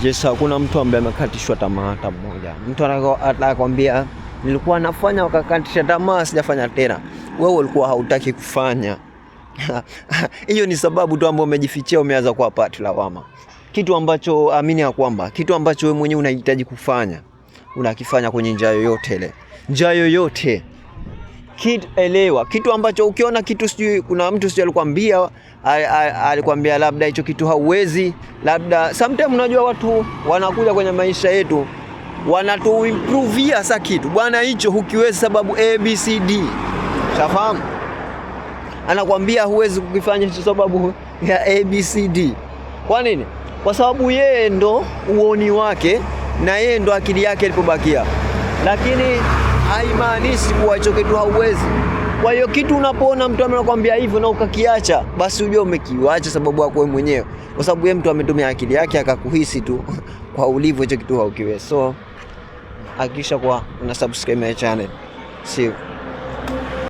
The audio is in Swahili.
Yes, hakuna mtu ambaye amekatishwa tamaa hata mmoja. Mtu anakwambia nilikuwa nafanya wakakatisha tamaa, sijafanya tena. Wewe ulikuwa hautaki kufanya. Hiyo ni sababu tu ambayo umejifichia, umeanza kuwapata lawama. Kitu ambacho amini ya kwamba kitu ambacho wewe mwenyewe unahitaji kufanya, unakifanya kwenye njia yoyote ile. Njia yoyote. Elewa kitu ambacho ukiona kitu sijui kuna mtu sijui alikwambia labda hicho kitu hauwezi, labda sometimes unajua watu wanakuja kwenye maisha yetu wanatu improvea sasa kitu bwana hicho hukiwezi sababu ABCD. Shafahamu? Anakwambia huwezi kukifanya hicho sababu ya ABCD. Kwa nini? Kwa sababu yeye ndo uoni wake na yeye ndo akili yake ilipobakia. Lakini haimaanishi kuwa hicho kitu hauwezi. Kwa hiyo kitu unapoona mtu anakuambia hivyo na ukakiacha, basi ujue umekiacha sababu yako wewe mwenyewe. Kwa sababu yeye mtu ametumia akili yake akakuhisi tu kwa ulivyo hicho kitu haukiwezi. So hakikisha kwa una subscribe my channel. See you.